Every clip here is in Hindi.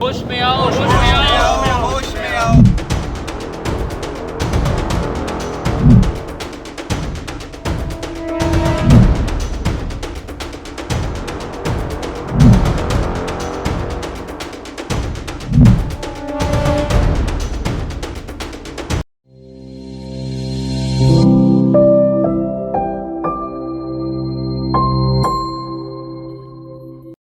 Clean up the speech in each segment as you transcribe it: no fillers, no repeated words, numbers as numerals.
होश में आओ, होश में आओ, होश में आओ।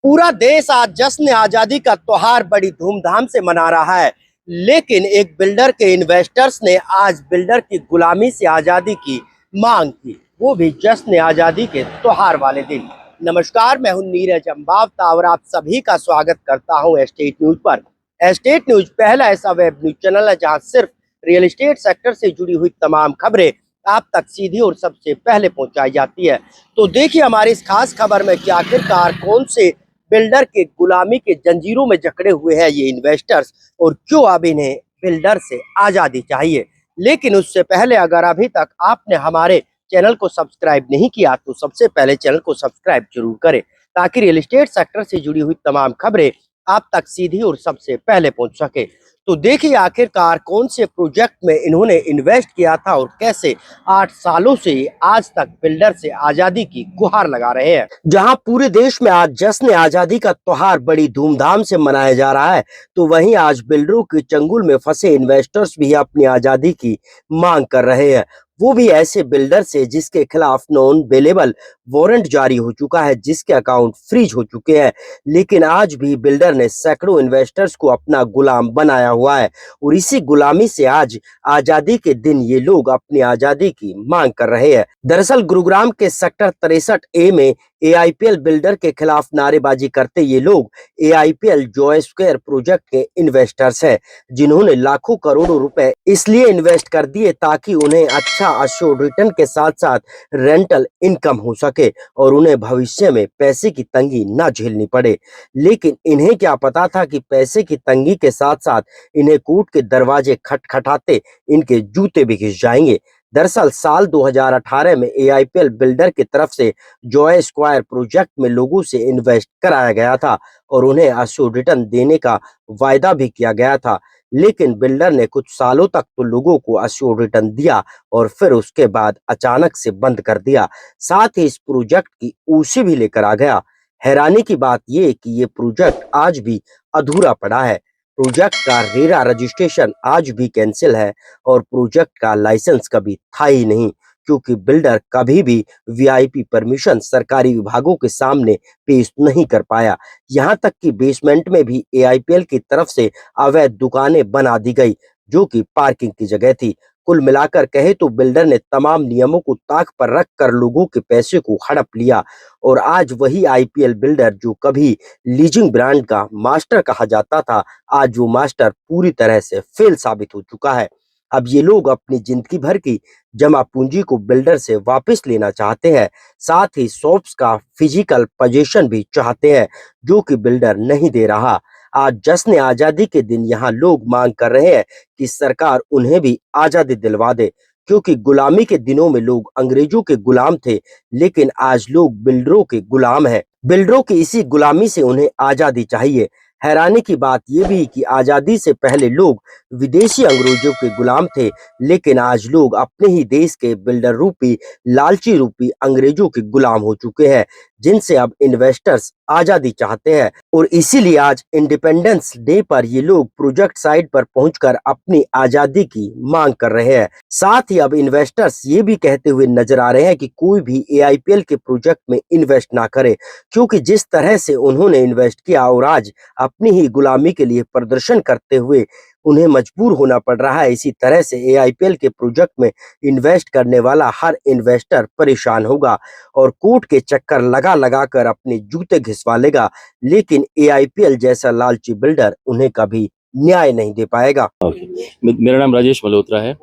पूरा देश आज जश्न आजादी का त्योहार बड़ी धूमधाम से मना रहा है, लेकिन एक बिल्डर के इन्वेस्टर्स ने आज बिल्डर की गुलामी से आजादी की मांग की, वो भी जश्न आजादी के त्योहार वाले दिन। नमस्कार, मैं हूं नीरज अंबावता और आप सभी का स्वागत करता हूं एस्टेट न्यूज पर। एस्टेट न्यूज पहला ऐसा वेब न्यूज चैनल है जहां सिर्फ रियल एस्टेट सेक्टर से जुड़ी हुई तमाम खबरें आप तक सीधी और सबसे पहले पहुंचाई जाती है। तो देखिए हमारी इस खास खबर में कि आखिरकार कौन से बिल्डर के गुलामी के जंजीरों में जकड़े हुए हैं ये इन्वेस्टर्स, और क्यों अब इन्हें बिल्डर से आज़ादी चाहिए। लेकिन उससे पहले अगर अभी तक आपने हमारे चैनल को सब्सक्राइब नहीं किया तो सबसे पहले चैनल को सब्सक्राइब जरूर करें, ताकि रियल एस्टेट सेक्टर से जुड़ी हुई तमाम खबरें आप तक सीधी और सबसे पहले पहुंच सके। तो देखिए आखिरकार कौन से प्रोजेक्ट में इन्होंने इन्वेस्ट किया था और कैसे 8 सालों से आज तक बिल्डर से आजादी की गुहार लगा रहे हैं। जहां पूरे देश में आज जश्न आजादी का त्योहार बड़ी धूमधाम से मनाया जा रहा है, तो वहीं आज बिल्डरों के चंगुल में फंसे इन्वेस्टर्स भी अपनी आजादी की मांग कर रहे हैं। वो भी ऐसे बिल्डर से जिसके खिलाफ नॉन बेलेबल वारंट जारी हो चुका है, जिसके अकाउंट फ्रीज हो चुके हैं, लेकिन आज भी बिल्डर ने सैकड़ों इन्वेस्टर्स को अपना गुलाम बनाया हुआ है। और इसी गुलामी से आज आजादी के दिन ये लोग अपनी आजादी की मांग कर रहे हैं। दरअसल गुरुग्राम के सेक्टर 63A में एआईपीएल बिल्डर के खिलाफ नारेबाजी करते ये लोग एआईपीएल जॉय स्क्वायर प्रोजेक्ट के इन्वेस्टर्स हैं, जिन्होंने लाखों करोड़ों रुपए इसलिए इन्वेस्ट कर दिए ताकि उन्हें अच्छा अश्योर्ड रिटर्न के साथ साथ रेंटल इनकम हो सके और उन्हें भविष्य में पैसे की तंगी ना झेलनी पड़े। लेकिन इन्हें क्या पता था कि पैसे की तंगी के साथ साथ इन्हें कोर्ट के दरवाजे खटखटाते इनके जूते भी घिस जाएंगे। दरअसल साल 2018 में एआईपीएल बिल्डर की तरफ से जॉय स्क्वायर प्रोजेक्ट में लोगों से इन्वेस्ट कराया गया था और उन्हें अश्योर्ड रिटर्न देने का वायदा भी किया गया था, लेकिन बिल्डर ने कुछ सालों तक तो लोगों को अश्योर्ड रिटर्न दिया और फिर उसके बाद अचानक से बंद कर दिया। साथ ही इस प्रोजेक्ट की ओसी भी लेकर आ गया। हैरानी की बात यह कि ये प्रोजेक्ट आज भी अधूरा पड़ा है। प्रोजेक्ट का रेरा रजिस्ट्रेशन आज भी कैंसिल है और प्रोजेक्ट का लाइसेंस कभी था ही नहीं, क्योंकि बिल्डर कभी भी वीआईपी परमिशन सरकारी विभागों के सामने पेश नहीं कर पाया। यहां तक कि बेसमेंट में भी एआईपीएल की तरफ से अवैध दुकानें बना दी गई, जो कि पार्किंग की जगह थी। कुल मिलाकर कहे तो बिल्डर ने तमाम नियमों को ताक पर रखकर लोगों के पैसे को हड़प लिया और आज वही आईपीएल बिल्डर जो कभी लीजिंग ब्रांड का मास्टर कहा जाता था, आज वो मास्टर पूरी तरह से फेल साबित हो चुका है। अब ये लोग अपनी जिंदगी भर की जमा पूंजी को बिल्डर से वापस लेना चाहते हैं, साथ ही शॉप्स का फिजिकल पोजीशन भी चाहते हैं, जो कि बिल्डर नहीं दे रहा। आज जश्न आजादी के दिन यहाँ लोग मांग कर रहे हैं कि सरकार उन्हें भी आजादी दिलवा दे, क्योंकि गुलामी के दिनों में लोग अंग्रेजों के गुलाम थे, लेकिन आज लोग बिल्डरों के गुलाम हैं। बिल्डरों की इसी गुलामी से उन्हें आजादी चाहिए। हैरानी की बात यह भी कि आजादी से पहले लोग विदेशी अंग्रेजों के गुलाम थे, लेकिन आज लोग अपने ही देश के बिल्डर रूपी लालची रूपी अंग्रेजों के गुलाम हो चुके हैं, जिनसे अब इन्वेस्टर्स आजादी चाहते हैं। और इसीलिए आज इंडिपेंडेंस डे पर ये लोग प्रोजेक्ट साइट पर पहुंचकर अपनी आजादी की मांग कर रहे हैं। साथ ही अब इन्वेस्टर्स ये भी कहते हुए नजर आ रहे हैं कि कोई भी एआईपीएल के प्रोजेक्ट में इन्वेस्ट ना करे, क्योंकि जिस तरह से उन्होंने इन्वेस्ट किया और आज अपनी ही गुलामी के लिए प्रदर्शन करते हुए उन्हें मजबूर होना पड़ रहा है, इसी तरह से एआईपीएल के प्रोजेक्ट में इन्वेस्ट करने वाला हर इन्वेस्टर परेशान होगा और कोर्ट के चक्कर लगा लगा कर अपने जूते घिसवा लेगा, लेकिन एआईपीएल जैसा लालची बिल्डर उन्हें कभी न्याय नहीं दे पाएगा। मेरा नाम राजेश मल्होत्रा है।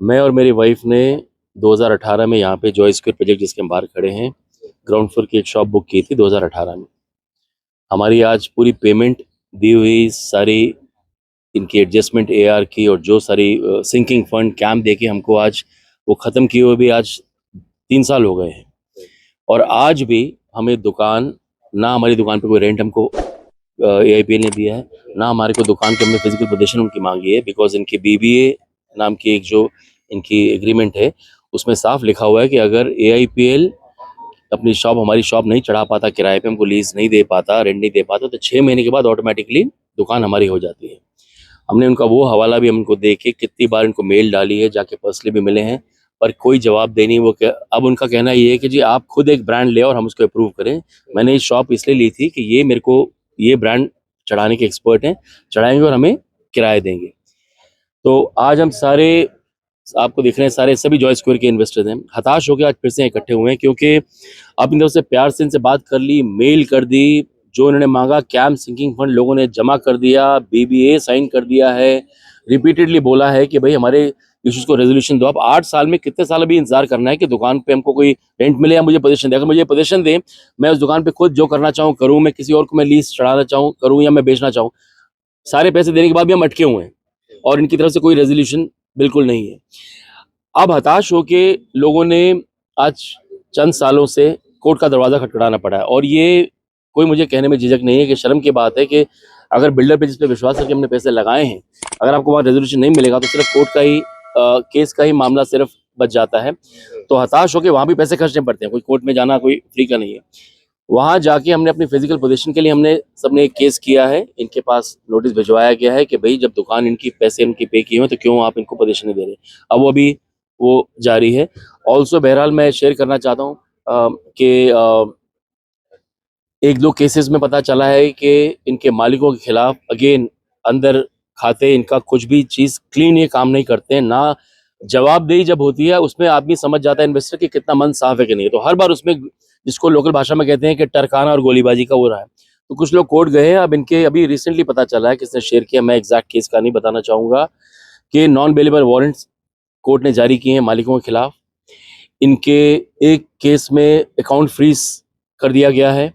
मैं और मेरी वाइफ ने 2018 में यहाँ पे जॉय स्क्वायर प्रोजेक्ट जिसके हम बाहर खड़े हैं, ग्राउंड फ्लोर की एक शॉप बुक की थी 2018 में। हमारी आज पूरी पेमेंट दी हुई, सारी इनकी एडजस्टमेंट एआर की और जो सारी सिंकिंग फंड कैंप देके हमको आज वो ख़त्म किए हुए भी आज 3 साल हो गए हैं। और आज भी हमें दुकान ना, हमारी दुकान पे कोई रेंट हमको AIPL ने दिया है, ना हमारे को दुकान के हमने फिजिकल पोजीशन उनकी मांगी है, बिकॉज इनकी BBA नाम की एक जो इनकी एग्रीमेंट है उसमें साफ लिखा हुआ है कि अगर AIPL अपनी शॉप, हमारी शॉप नहीं चढ़ा पाता, किराए पे हमको लीज नहीं दे पाता, रेंट नहीं दे पाता, तो 6 महीने के बाद ऑटोमेटिकली दुकान हमारी हो जाती है। हमने उनका वो हवाला भी हमको दे के कितनी बार इनको मेल डाली है, जाके पर्सनली भी मिले हैं, पर कोई जवाब दे नहीं। वो अब उनका कहना ये है कि जी आप खुद एक ब्रांड ले और हम उसको अप्रूव करें। मैंने ये शॉप इसलिए ली थी कि ये मेरे को ये ब्रांड चढ़ाने के एक्सपर्ट हैं, चढ़ाएंगे और हमें किराए देंगे। तो आज हम सारे आपको दिख रहे हैं, सारे सभी जॉय स्क्वायर के इन्वेस्टर्स हैं, हताश होकर आज फिर से इकट्ठे हुए हैं, क्योंकि आप इन तरफ से प्यार से इनसे बात कर ली, मेल कर दी, जो उन्होंने मांगा कैम सिंकिंग फंड लोगों ने जमा कर दिया, BBA साइन कर दिया है, रिपीटेडली बोला है कि भाई हमारे इश्यूज को रेजोल्यूशन दो। अब 8 साल में कितने साल अभी इंतजार करना है कि दुकान पे हमको कोई रेंट मिले या मुझे पोजीशन दे। अगर मुझे पोजीशन दे, मैं उस दुकान पे खुद जो करना चाहूँ करूँ, मैं किसी और को मैं लीज चढ़ाना चाहूँ करूँ, या मैं बेचना चाहूँ, सारे पैसे देने के बाद भी हम अटके हुए हैं और इनकी तरफ से कोई रेजोल्यूशन बिल्कुल नहीं है। अब हताश होके लोगों ने आज चंद सालों से कोर्ट का दरवाजा खटखटाना पड़ा है, और ये कोई मुझे कहने में झिझक नहीं है कि शर्म की बात है कि अगर बिल्डर पे जिस पे विश्वास करके हमने पैसे लगाए हैं, अगर आपको वहाँ रेजोल्यूशन नहीं मिलेगा तो सिर्फ कोर्ट का ही केस का ही मामला सिर्फ बच जाता है। तो हताश होकर वहाँ भी पैसे खर्चने पड़ते हैं, कोई कोर्ट में जाना कोई फ्री का नहीं है। वहाँ जाके हमने अपनी फिजिकल पोजीशन के लिए हमने सबने एक केस किया है, इनके पास नोटिस भिजवाया गया है कि भाई जब दुकान इनकी पैसे इनकी पे किए हुए तो क्यों आप इनको पोजीशन नहीं दे रहे। अब वो अभी वो जारी है। ऑल्सो बहरहाल मैं शेयर करना चाहता हूँ कि एक दो केसेस में पता चला है कि इनके मालिकों के खिलाफ अगेन अंदर खाते इनका कुछ भी चीज़ क्लीन ये काम नहीं करते हैं, ना जवाबदेही जब होती है उसमें आदमी समझ जाता है इन्वेस्टर कि कितना मन साफ है कि नहीं। तो हर बार उसमें जिसको लोकल भाषा में कहते हैं कि टरकाना और गोलीबाजी का हो रहा है। तो कुछ लोग कोर्ट गए हैं, अब इनके अभी रिसेंटली पता चला है, किसने शेयर किया, मैं एग्जैक्ट केस का नहीं बताना चाहूँगा, कि नॉन बेलेबल वारंट्स कोर्ट ने जारी किए हैं मालिकों के खिलाफ। इनके एक केस में अकाउंट फ्रीज कर दिया गया है,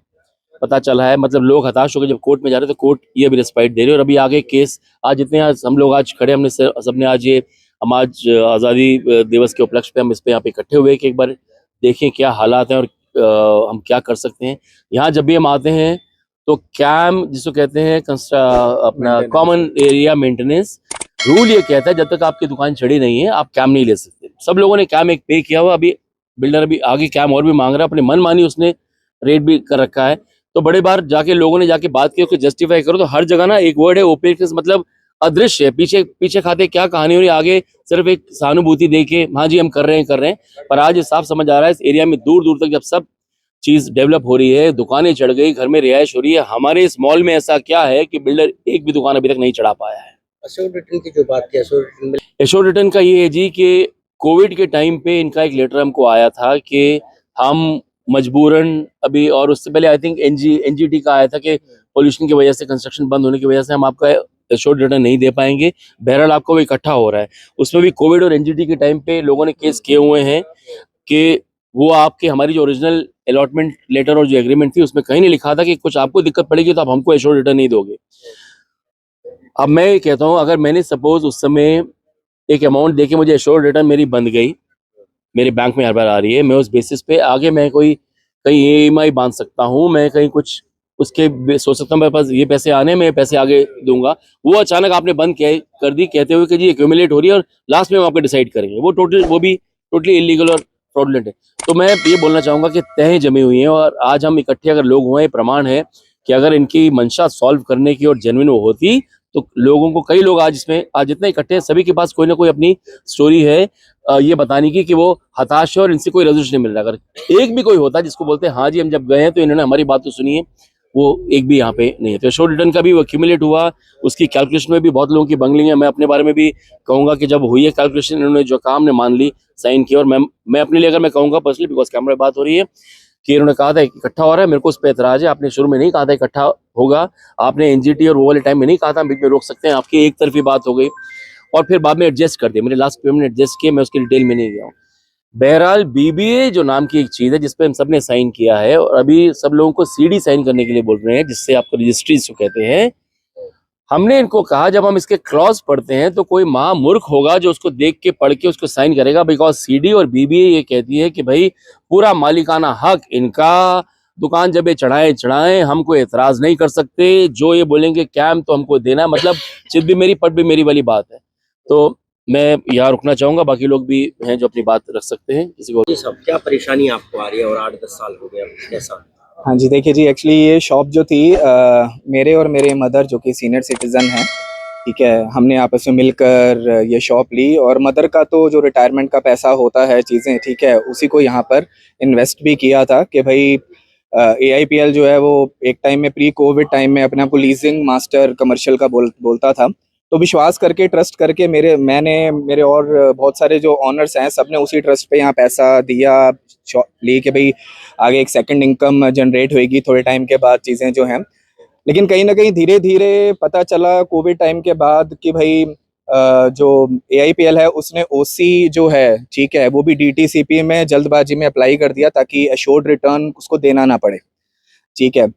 पता चला है। मतलब लोग हताश होकर जब कोर्ट में जा रहे हैं तो कोर्ट ये अभी रिस्पाइट दे रही है। और अभी आगे केस आज जितने आज हम लोग आज खड़े, हमने सबने आज ये हम आज आज़ादी दिवस के उपलक्ष्य पे हम इस पे यहाँ पे इकट्ठे हुए कि एक बार देखें क्या हालात हैं और हम क्या कर सकते हैं। यहाँ जब भी हम आते हैं तो कैम जिसको कहते हैं अपना कॉमन एरिया मेंटेनेंस रूल ये कहता है जब तक आपकी दुकान चढ़ी नहीं है आप कैम नहीं ले सकते। सब लोगों ने कैम एक पे किया हुआ, अभी बिल्डर अभी आगे कैम और भी मांग रहा है, अपने मन मानी उसने रेट भी कर रखा है। तो बड़े बार जाके लोगों ने जाके बात की, उसको जस्टिफाई करो तो हर जगह ना एक वर्ड है ओपेक, मतलब अदृश्य है, पीछे पीछे खाते क्या कहानी हो रही है, आगे सिर्फ एक सहानुभूति दे के हाँ जी हम कर रहे हैं। पर आज ये साफ समझ आ रहा है इस एरिया में दूर दूर तक जब सब चीज डेवलप हो रही है, दुकानें चढ़ गई, घर में रिहाइश हो रही है, हमारे इस मॉल में ऐसा क्या है कि बिल्डर एक भी दुकान अभी तक नहीं चढ़ा पाया है। एश्योर्ड रिटर्न की जो बात की, एश्योर्ड रिटर्न का ये है जी कि कोविड के टाइम पे इनका एक लेटर हमको आया था कि हम मजबूरन अभी, और उससे पहले आई थिंक NGT का आया था कि पोल्यूशन की वजह से, कंस्ट्रक्शन बंद होने की वजह से हम आपका एश्योर्ड रिटर्न नहीं दे पाएंगे। बहरहाल आपको वो इकट्ठा हो रहा है। उसमें भी कोविड और NGT के टाइम पे लोगों ने केस किए हुए हैं कि वो आपके हमारी जो ओरिजिनल अलॉटमेंट लेटर और जो एग्रीमेंट थी उसमें कहीं नहीं लिखा था कि कुछ आपको दिक्कत पड़ेगी तो आप हमको एश्योर्ड रिटर्न नहीं दोगे। अब मैं ये कहता हूँ अगर मैंने सपोज उस समय एक अमाउंट देके मुझे एश्योर्ड रिटर्न मेरी बंद गई, मेरे बैंक में हर बार आ रही है, मैं उस बेसिस पे आगे मैं कोई कहीं EMI बांध सकता हूँ, मैं कहीं कुछ उसके सोच सकता हूँ मेरे पास ये पैसे आने, मैं पैसे आगे दूंगा। वो अचानक आपने बंद कर दी कहते हुए कि जी एक्यूमुलेट हो रही है और लास्ट में हम आपको डिसाइड करेंगे, वो भी टोटली इलीगल और फ्रॉडलेंट है। तो मैं ये बोलना चाहूँगा कि तहें जमी हुई हैं और आज हम इकट्ठे अगर लोग हुए, प्रमाण है कि अगर इनकी मंशा सॉल्व करने की और जेन्युइन होती तो लोगों को, कई लोग आज इसमें आज जितने इकट्ठे हैं सभी के पास कोई ना कोई अपनी स्टोरी है ये बताने की कि वो हताश है और इनसे कोई रेजोल्यूशन नहीं मिल रहा। अगर एक भी कोई होता जिसको बोलते हैं हाँ जी हम जब गए हैं तो इन्होंने हमारी बात तो सुनी है, वो एक भी यहाँ पे नहीं है। तो एश्योर्ड रिटर्न का भी वो एक्यूमुलेट हुआ, उसकी कैलकुलेशन में भी बहुत लोगों की बंगलिंग है। मैं अपने बारे में भी कहूँगा कि जब हुई है कैलकुलेशन, इन्होंने जो काम ने मान ली, साइन किया। और मैं अपने लिए अगर मैं कहूँगा पर्सनली, बिकॉज कैमरा बात हो रही है, कि इन्होंने कहा था इकट्ठा हो रहा है, मेरे को उस पर एतराज है। आपने शुरू में नहीं कहा था इकट्ठा होगा, आपने NGT और वो वाले टाइम में नहीं कहा था बीच में रोक सकते हैं, आपकी एक तरफी बात हो गई और फिर बाद में एडजस्ट कर दिया। मेरे लास्ट पेमेंट एडजस्ट किए, मैं उसकी डिटेल में नहीं गया हूँ। बहरहाल BBA जो नाम की एक चीज़ है जिसपे हम सब ने साइन किया है और अभी सब लोगों को CD साइन करने के लिए बोल रहे हैं, जिससे आपको रजिस्ट्री जो कहते हैं। हमने इनको कहा जब हम इसके क्लॉज पढ़ते हैं तो कोई महामूर्ख होगा जो उसको देख के पढ़ के उसको साइन करेगा, बिकॉज CD और BBA ये कहती है कि भाई पूरा मालिकाना हक इनका, दुकान जब ये चढ़ाए चढ़ाए, हम कोई एतराज नहीं कर सकते। जो ये बोलेंगे कैम तो हमको देना, मतलब चित भी मेरी पट भी मेरी वाली बात है। तो मैं यहाँ रुकना चाहूंगा, बाकी लोग भी हैं जो अपनी बात रख सकते हैं। किसी को जी साहब, क्या परेशानी आपको आ रही है और 8-10 साल हो गए, अब कैसा? हाँ जी, देखिए जी, एक्चुअली ये शॉप जो थी मेरे और मेरे मदर जो कि सीनियर सिटीज़न हैं, ठीक है, हमने आपस में मिलकर ये शॉप ली। और मदर का तो जो रिटायरमेंट का पैसा होता है, चीज़ें, ठीक है, उसी को यहाँ पर इन्वेस्ट भी किया था कि भाई AIPL जो है वो एक टाइम में प्री कोविड टाइम में अपने आप को लीजिंग मास्टर कमर्शियल का बोलता था। तो विश्वास करके, ट्रस्ट करके मेरे और बहुत सारे जो ऑनर्स हैं, सब ने उसी ट्रस्ट पे यहाँ पैसा दिया, ली कि भाई आगे एक सेकंड इनकम जनरेट होएगी थोड़े टाइम के बाद, चीज़ें जो हैं। लेकिन कहीं ना कहीं धीरे धीरे पता चला कोविड टाइम के बाद कि भाई जो AIPL है उसने OC जो है, ठीक है, वो भी DTCP में जल्दबाजी में अप्लाई कर दिया ताकि एश्योर्ड रिटर्न उसको देना ना पड़े, ठीक है।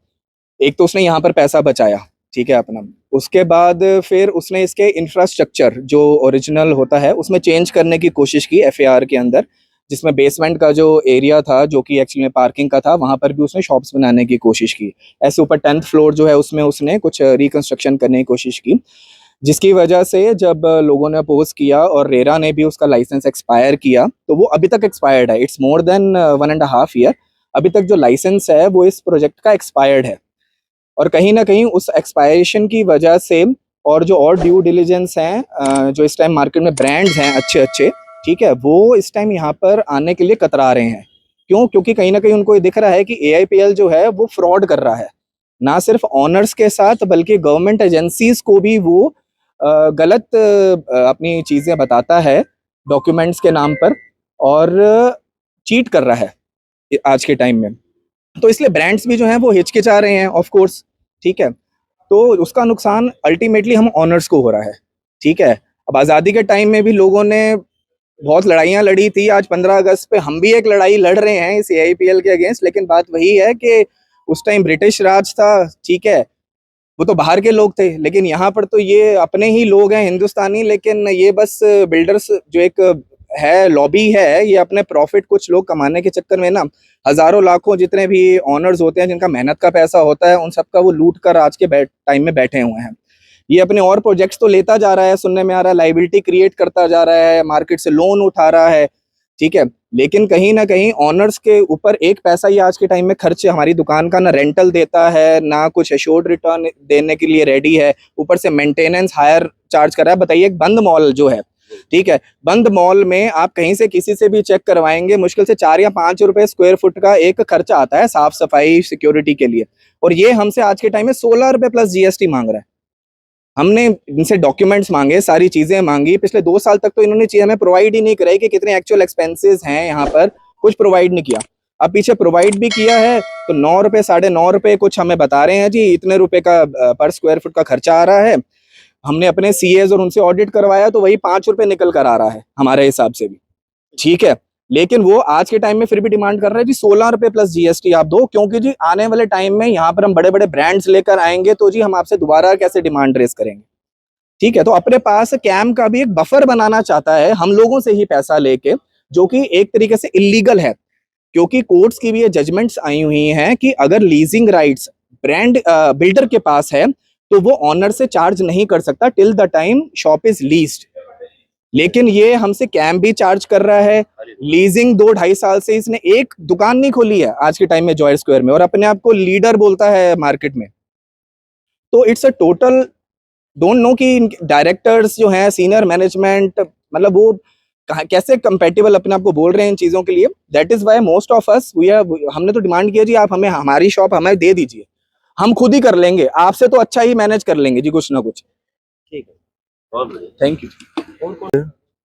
एक तो उसने यहाँ पर पैसा बचाया, ठीक है, अपना। उसके बाद फिर उसने इसके इंफ्रास्ट्रक्चर जो ओरिजिनल होता है उसमें चेंज करने की कोशिश की FAR के अंदर, जिसमें बेसमेंट का जो एरिया था जो कि एक्चुअली में पार्किंग का था, वहाँ पर भी उसने शॉप्स बनाने की कोशिश की। ऐसे ऊपर 10th फ्लोर जो है उसमें उसने कुछ रिकंस्ट्रक्शन करने की कोशिश की, जिसकी वजह से जब लोगों ने अपोज किया और रेरा ने भी उसका लाइसेंस एक्सपायर किया, तो वो अभी तक एक्सपायर्ड है। इट्स मोर देन 1.5 ईयर अभी तक जो लाइसेंस है वो इस प्रोजेक्ट का एक्सपायर्ड है। और कहीं ना कहीं उस एक्सपायरेशन की वजह से और जो और ड्यू डिलिजेंस हैं, जो इस टाइम मार्केट में ब्रांड्स हैं अच्छे अच्छे, ठीक है, वो इस टाइम यहाँ पर आने के लिए कतरा रहे हैं। क्यों? क्योंकि कहीं ना कहीं उनको ये दिख रहा है कि AIPL जो है वो फ्रॉड कर रहा है, ना सिर्फ ऑनर्स के साथ बल्कि गवर्नमेंट एजेंसीज को भी वो गलत अपनी चीज़ें बताता है डॉक्यूमेंट्स के नाम पर, और चीट कर रहा है आज के टाइम में। तो इसलिए ब्रांड्स भी जो हैं वो हिचकिचा रहे हैं, ऑफ कोर्स, ठीक है। तो उसका नुकसान अल्टीमेटली हम ऑनर्स को हो रहा है, ठीक है। अब आज़ादी के टाइम में भी लोगों ने बहुत लड़ाइयाँ लड़ी थी, आज 15 अगस्त पे हम भी एक लड़ाई लड़ रहे हैं इस AIPL के अगेंस्ट। लेकिन बात वही है कि उस टाइम ब्रिटिश राज था, ठीक है, वो तो बाहर के लोग थे, लेकिन यहाँ पर तो ये अपने ही लोग हैं हिंदुस्तानी। लेकिन ये बस बिल्डर्स जो एक है लॉबी है, ये अपने प्रॉफिट कुछ लोग कमाने के चक्कर में ना हजारों लाखों जितने भी ऑनर्स होते हैं जिनका मेहनत का पैसा होता है, उन सबका वो लूट कर आज के टाइम में बैठे हुए हैं। ये अपने और प्रोजेक्ट्स तो लेता जा रहा है, सुनने में आ रहा है लाइबिलिटी क्रिएट करता जा रहा है, मार्केट से लोन उठा रहा है, ठीक है। लेकिन कहीं ना कहीं ऑनर्स के ऊपर एक पैसा ये आज के टाइम में खर्च हमारी दुकान का ना रेंटल देता है, ना कुछ एश्योर्ड रिटर्न देने के लिए रेडी है, ऊपर से मेंटेनेंस हायर चार्ज कर रहा है। बताइए, एक बंद मॉल जो है, ठीक है, बंद मॉल में आप कहीं से किसी से भी चेक करवाएंगे, मुश्किल से 4 या 5 रुपए स्क्वायर फुट का एक खर्चा आता है साफ सफाई सिक्योरिटी के लिए, और ये हमसे आज के टाइम में 16 रुपए प्लस GST मांग रहा है। हमने इनसे डॉक्यूमेंट्स मांगे, सारी चीजें मांगी, पिछले 2 साल तक तो इन्होंने चीजें हमें प्रोवाइड ही नहीं कराई कि कितने एक्चुअल एक्सपेंसेस हैं यहाँ पर, कुछ प्रोवाइड नहीं किया। अब पीछे प्रोवाइड भी किया है तो 9 रुपए 9.5 रुपए कुछ हमें बता रहे हैं जी, इतने रुपए का पर स्क्वायर फुट का खर्चा आ रहा है। हमने अपने CAs और उनसे ऑडिट करवाया तो वही 5 रुपए निकल कर आ रहा है हमारे हिसाब से भी, ठीक है। लेकिन वो आज के टाइम में फिर भी डिमांड कर रहे हैं जी 16 रुपए प्लस GST आप दो, क्योंकि जी आने वाले टाइम में यहाँ पर हम बड़े बड़े ब्रांड्स लेकर आएंगे तो जी हम आपसे दोबारा कैसे डिमांड रेस करेंगे, ठीक है। तो अपने पास कैम का भी एक बफर बनाना चाहता है हम लोगों से ही पैसा लेके, जो कि एक तरीके से इलीगल है, क्योंकि कोर्ट्स की भी ये जजमेंट्स आई हुई हैं कि अगर लीजिंग राइट्स ब्रांड बिल्डर के पास है तो वो ऑनर से चार्ज नहीं कर सकता till the time shop is leased. लेकिन ये हमसे कैम भी चार्ज कर रहा है। लीजिंग 2-2.5 साल से इसने एक दुकान नहीं खोली है आज के टाइम में जॉय स्क्वायर में, और अपने आप को लीडर बोलता है मार्केट में। तो it's a total don't know कि डायरेक्टर्स जो हैं, सीनियर मैनेजमेंट, मतलब वो कैसे कंपेटेबल अपने आप को बोल रहे हैं इन चीज़ों के लिए। That is why most of us हमने तो डिमांड किया जी आप हमें हमारी शॉप हमें दे दीजिए, हम खुद ही कर लेंगे, आपसे तो अच्छा ही मैनेज कर लेंगे जी कुछ ना कुछ, ठीक है, थैंक यू।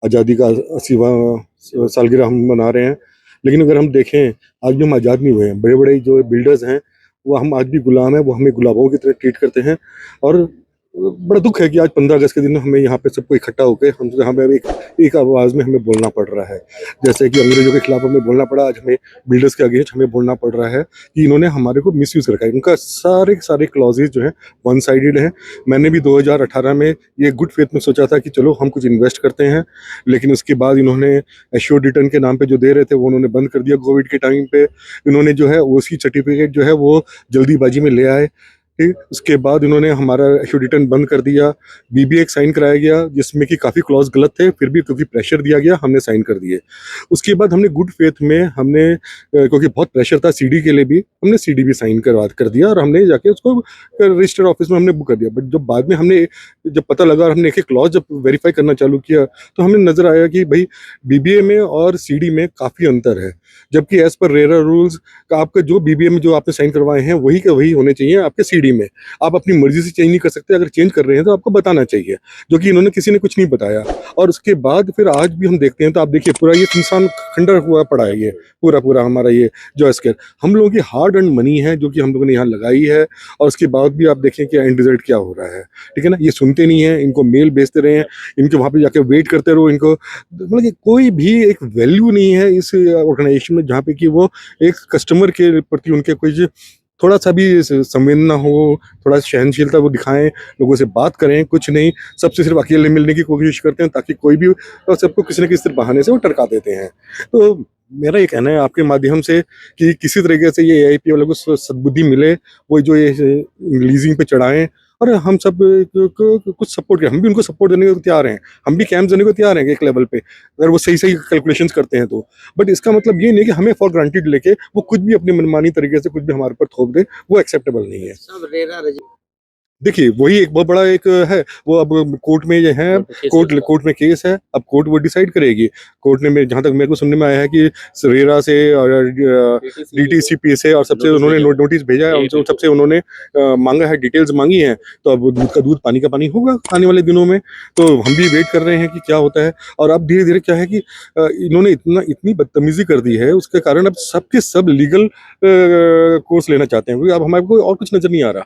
आज़ादी का 80वां सालगिरह हम मना रहे हैं, लेकिन अगर हम देखें आज भी हम आज़ाद नहीं हुए हैं। बड़े बड़े जो बिल्डर्स हैं वो हम आज भी गुलाम हैं, वो हमें गुलामों की तरह ट्रीट करते हैं। और बड़ा दुख है कि आज 15 अगस्त के दिन हमें यहाँ पे सबको इकट्ठा होकर हमें एक आवाज़ में हमें बोलना पड़ रहा है। जैसे कि अंग्रेजों के खिलाफ हमें बोलना पड़ा, आज हमें बिल्डर्स के अगेंस्ट हमें बोलना पड़ रहा है कि इन्होंने हमारे को मिसयूज़ रखा है। उनका सारे क्लॉजेज जो है वन साइडेड हैं। मैंने भी 2018 में ये गुड फेथ में सोचा था कि चलो हम कुछ इन्वेस्ट करते हैं, लेकिन उसके बाद इन्होंने एश्योर्ड रिटर्न के नाम पे जो दे रहे थे वो उन्होंने बंद कर दिया। कोविड के टाइम पे इन्होंने जो है ओसी सर्टिफिकेट जो है वो जल्दीबाजी में ले आए। ठीक, उसके बाद इन्होंने हमारा एश्योर्ड रिटर्न बंद कर दिया। बीबीए साइन कराया गया जिसमें कि काफ़ी क्लॉज गलत थे, फिर भी क्योंकि प्रेशर दिया गया हमने साइन कर दिए। उसके बाद हमने गुड फेथ में हमने क्योंकि बहुत प्रेशर था सीडी के लिए भी, हमने सीडी भी साइन कर दिया और हमने जाके उसको रजिस्टर ऑफिस में हमने बुक कर दिया। बट जब बाद में हमने जब पता लगा और हमने एक एक क्लॉज जब वेरीफाई करना चालू किया तो हमें नज़र आया कि भाई बीबीए में और सीडी में काफ़ी अंतर है। जबकि एज पर रेरा रूल्स का आपका जो बीबीए में जो आपने साइन करवाए हैं वही के वही होने चाहिए आपके सीडी में। आप अपनी मर्जी से चेंज नहीं कर सकते, अगर चेंज कर रहे हैं तो आपको बताना चाहिए, जो कि इन्होंने किसी ने कुछ नहीं बताया। और उसके बाद फिर आज भी हम देखते हैं तो आप देखिए पूरा ये इंसान खंडर हुआ पड़ा है, ये पूरा हमारा ये जो स्केयर हम लोगों की हार्ड अर्न मनी है जो कि हम लोगों ने यहाँ लगाई है। और उसके बाद भी आप देखें कि एंड रिजल्ट क्या हो रहा है। ठीक है ना, ये सुनते नहीं है, इनको मेल भेजते रहे हैं, इनके वहाँ पे जाके वेट करते रहो, इनको मतलब कि कोई भी एक वैल्यू नहीं है इस ऑर्गेनाइजेशन में जहाँ पे कि वो एक कस्टमर के प्रति उनके कुछ थोड़ा सा भी संवेदना हो, थोड़ा सहनशीलता वो दिखाएं, लोगों से बात करें। कुछ नहीं, सबसे सिर्फ अकेले मिलने की कोशिश करते हैं ताकि कोई भी और सबको किसी न किसी बहाने से वो टरका देते हैं। तो मेरा ये कहना है आपके माध्यम से कि किसी तरीके से ये AIP वालों को सद्बुद्धि मिले, वो जो ये लीजिंग पे चढ़ाएं और हम सब कुछ सपोर्ट करें। हम भी उनको सपोर्ट देने को तैयार हैं, हम भी कैंप देने को तैयार हैं एक लेवल पे, अगर वो सही कैलकुलेशंस करते हैं तो। बट इसका मतलब ये नहीं कि हमें फॉर ग्रांटेड लेके वो कुछ भी अपनी मनमानी तरीके से कुछ भी हमारे पर थोप दे, वो एक्सेप्टेबल नहीं है। सब रेरा देखिए वही एक बहुत बड़ा एक है, वो अब कोर्ट में ये है, कोर्ट में केस है, अब कोर्ट वो डिसाइड करेगी। कोर्ट ने जहाँ तक मेरे को सुनने में आया है कि रेरा से और DTCP से और सबसे उन्होंने नोटिस भेजा है, उनसे सबसे उन्होंने मांगा है, डिटेल्स मांगी हैं। तो अब दूध का दूध पानी का पानी होगा आने वाले दिनों में। तो हम भी वेट कर रहे हैं कि क्या होता है। और अब धीरे धीरे क्या है कि इन्होंने इतनी बदतमीजी कर दी है, उसके कारण अब सबके सब लीगल कोर्स लेना चाहते हैं, क्योंकि अब हमारे को और कुछ नजर नहीं आ रहा।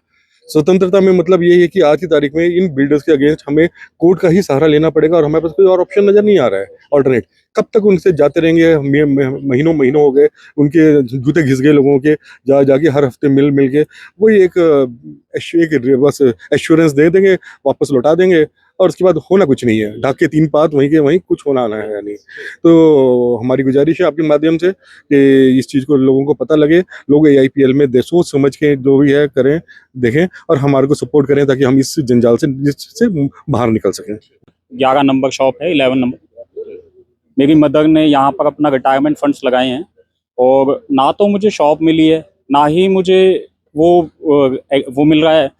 स्वतंत्रता में मतलब ये है कि आज की तारीख में इन बिल्डर्स के अगेंस्ट हमें कोर्ट का ही सहारा लेना पड़ेगा और हमारे पास कोई और ऑप्शन नजर नहीं आ रहा है ऑल्टरनेट। कब तक उनसे जाते रहेंगे, महीनों हो गए, उनके जूते घिस गए लोगों के, जाके हर हफ्ते मिल के वही एक बस एश्योरेंस दे देंगे, वापस लौटा देंगे और उसके बाद होना कुछ नहीं है। ढाके 3 पात वहीं के वहीं, कुछ होना ना है नहीं। तो हमारी गुजारिश है आपके माध्यम से कि इस चीज़ को लोगों को पता लगे, लोग AIPL में सोच समझ के जो भी है करें, देखें और हमारे को सपोर्ट करें ताकि हम इस जंजाल से बाहर निकल सकें। 11 नंबर शॉप है, 11 नंबर। मेरी मदर ने यहाँ पर अपना रिटायरमेंट फंड्स लगाए हैं और ना तो मुझे शॉप मिली है, ना ही मुझे वो मिल रहा है,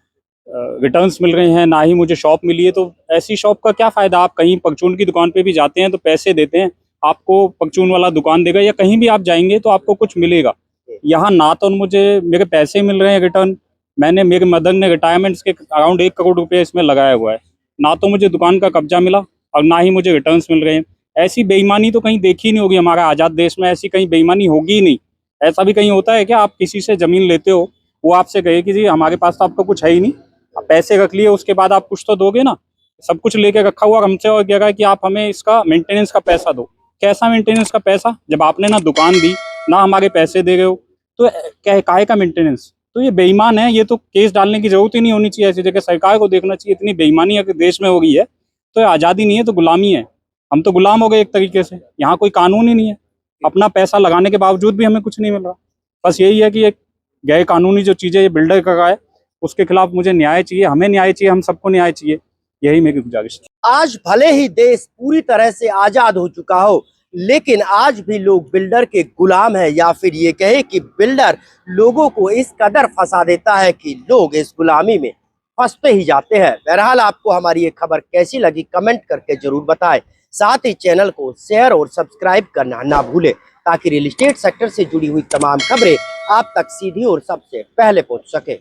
रिटर्न्स मिल रहे हैं, ना ही मुझे शॉप मिली है। तो ऐसी शॉप का क्या फ़ायदा? आप कहीं परचून की दुकान पे भी जाते हैं तो पैसे देते हैं, आपको परचून वाला दुकान देगा, या कहीं भी आप जाएंगे तो आपको कुछ मिलेगा। यहाँ ना तो मुझे मेरे पैसे मिल रहे हैं रिटर्न, मेरी मदर ने रिटायरमेंट्स के अराउंड 1 करोड़ रुपये इसमें लगाया हुआ है, ना तो मुझे दुकान का कब्जा मिला और ना ही मुझे रिटर्न्स मिल रहे हैं। ऐसी बेईमानी तो कहीं देखी नहीं होगी हमारे आज़ाद देश में, ऐसी कहीं बेईमानी होगी ही नहीं। ऐसा भी कहीं होता है क्या? आप किसी से ज़मीन लेते हो, वो आपसे कहे कि जी हमारे पास तो आपका कुछ है ही नहीं, आप पैसे रख लिए, उसके बाद आप कुछ तो दोगे ना। सब कुछ लेके रखा हुआ हमसे और कह रहा है कि आप हमें इसका मेंटेनेंस का पैसा दो। कैसा मेंटेनेंस का पैसा? जब आपने ना दुकान दी ना हमारे पैसे दे रहे हो तो काहे का मेंटेनेंस? तो ये बेईमान है। ये तो केस डालने की जरूरत ही नहीं होनी चाहिए, ऐसी जगह सरकार को देखना चाहिए। इतनी बेईमानी अगर देश में हो गई है तो आज़ादी नहीं है तो गुलामी है। हम तो गुलाम हो गए एक तरीके से। यहाँ कोई कानून ही नहीं है, अपना पैसा लगाने के बावजूद भी हमें कुछ नहीं मिल रहा। बस यही है कि एक गैर कानूनी जो चीज़ें ये बिल्डर कर रहा है उसके खिलाफ मुझे न्याय चाहिए, हमें न्याय चाहिए, हम सबको न्याय चाहिए। यही मेरी गुजारिश है। आज भले ही देश पूरी तरह से आजाद हो चुका हो, लेकिन आज भी लोग बिल्डर के गुलाम है, या फिर ये कहे कि बिल्डर लोगों को इस कदर फंसा देता है कि लोग इस गुलामी में फंसते ही जाते हैं। बहरहाल आपको हमारी ये खबर कैसी लगी कमेंट करके जरूर बताएं। साथ ही चैनल को शेयर और सब्सक्राइब करना ना भूलें ताकि रियल एस्टेट सेक्टर से जुड़ी हुई तमाम खबरें आप तक सीधी और सबसे पहले पहुंच सके।